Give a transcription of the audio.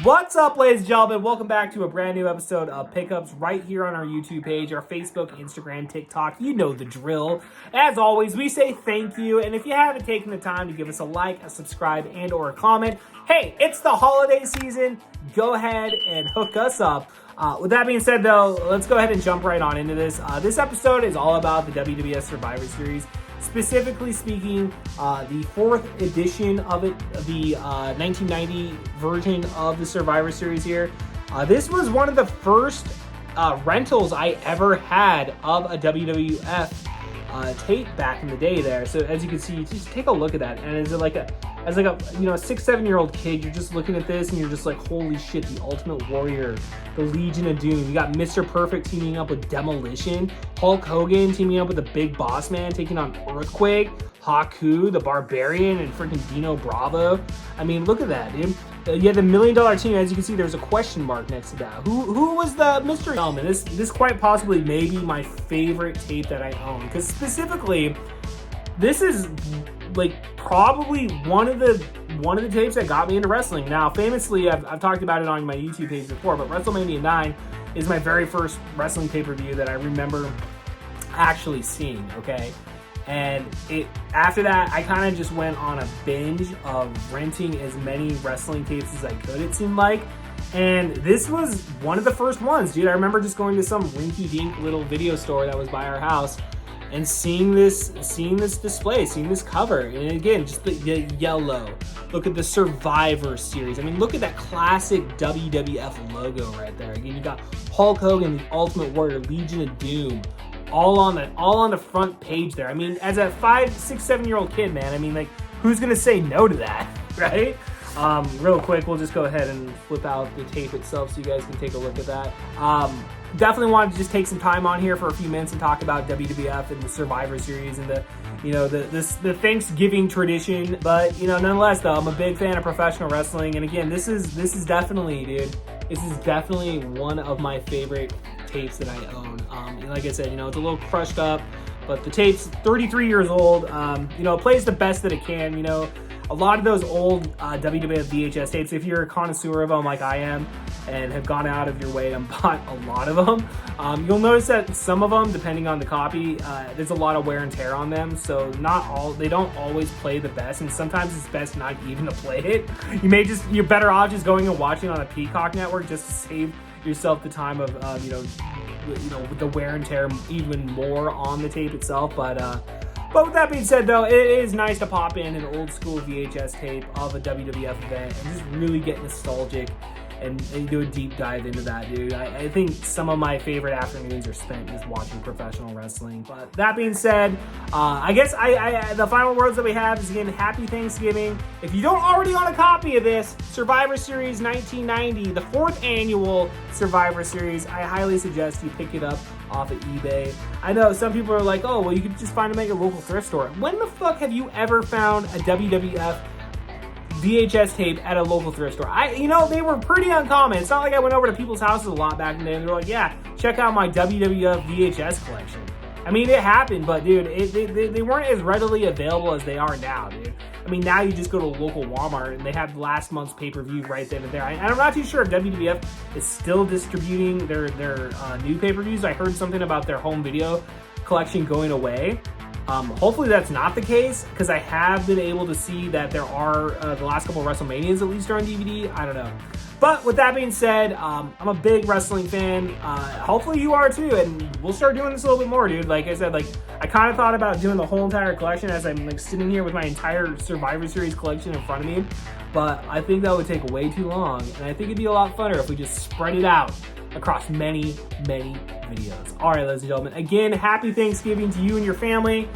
What's up, ladies and gentlemen? Welcome back to a brand new episode of Pickups right here on our YouTube page, our Facebook, Instagram, TikTok. You know the drill. As always, we say thank you. And if you haven't taken the time to give us a like, a subscribe, and or a comment, hey, it's the holiday season. Go ahead and hook us up. With that being said, though, let's go ahead and jump right on into this. This episode is all about the WWF Survivor Series. Specifically speaking, the fourth edition of it, the 1990 version of the Survivor Series here. This was one of the first rentals I ever had of a WWF tape back in the day there. So as you can see, just take a look at that. And as a 6-7-year-old kid, you're just looking at this and you're just like, holy shit, the Ultimate Warrior, the Legion of Doom. You got Mr. Perfect teaming up with Demolition, Hulk Hogan teaming up with the Big Boss Man, taking on Earthquake, Haku, the Barbarian, and freaking Dino Bravo. I mean, look at that, dude. You had the $1 Million Team. As you can see, there's a question mark next to that. Who was the mystery element? This quite possibly may be my favorite tape that I own, because specifically, this is like probably one of the tapes that got me into wrestling. Now, famously, I've talked about it on my YouTube page before, but WrestleMania 9 is my very first wrestling pay-per-view that I remember actually seeing, okay? And after that, I kind of just went on a binge of renting as many wrestling tapes as I could, it seemed like. And this was one of the first ones, dude. I remember just going to some rinky-dink little video store that was by our house and seeing this display, seeing this cover. And again, just the yellow. Look at the Survivor Series. I mean, look at that classic WWF logo right there. Again, you got Hulk Hogan, the Ultimate Warrior, Legion of Doom, all on the front page there. I mean, as a 5, 6, 7-year-old kid, man, I mean, like, who's gonna say no to that, right? Real quick, we'll just go ahead and flip out the tape itself so you guys can take a look at that. Definitely wanted to just take some time on here for a few minutes and talk about WWF and the Survivor Series and the Thanksgiving tradition. But nonetheless, though, I'm a big fan of professional wrestling, and again, this is definitely, dude, this is definitely one of my favorite tapes that I own. Like I said, it's a little crushed up, but the tape's 33 years old. It plays the best that it can. A lot of those old WWF VHS tapes, if you're a connoisseur of them like I am and have gone out of your way and bought a lot of them, you'll notice that some of them, depending on the copy, there's a lot of wear and tear on them. So they don't always play the best, and sometimes it's best not even to play it. You're better off just going and watching on a Peacock network just to save yourself the time of with the wear and tear even more on the tape itself. But with that being said, though, it is nice to pop in an old school VHS tape of a WWF event and just really get nostalgic and do a deep dive into that, dude. I think some of my favorite afternoons are spent just watching professional wrestling. But that being said, I guess the final words that we have is, again, happy Thanksgiving. If you don't already own a copy of this, Survivor Series 1990, the 4th annual Survivor Series, I highly suggest you pick it up off of eBay. I know some people are like, oh, well, you could just find them at your local thrift store. When the fuck have you ever found a WWF VHS tape at a local thrift store? They were pretty uncommon. It's not like I went over to people's houses a lot back in the day and they were like, yeah, check out my WWF VHS collection. I mean, it happened, but dude, they weren't as readily available as they are now, dude. I mean, now you just go to a local Walmart and they have last month's pay-per-view right then and there. And I'm not too sure if WWF is still distributing their new pay-per-views. I heard something about their home video collection going away. Hopefully that's not the case, because I have been able to see that there are the last couple of WrestleManias at least are on DVD. I don't know. But with that being said, I'm a big wrestling fan. Hopefully you are too, and we'll start doing this a little bit more, dude. Like I said, I kind of thought about doing the whole entire collection as I'm sitting here with my entire Survivor Series collection in front of me. But I think that would take way too long, and I think it'd be a lot funner if we just spread it out across many, many videos. All right, ladies and gentlemen, again, happy Thanksgiving to you and your family.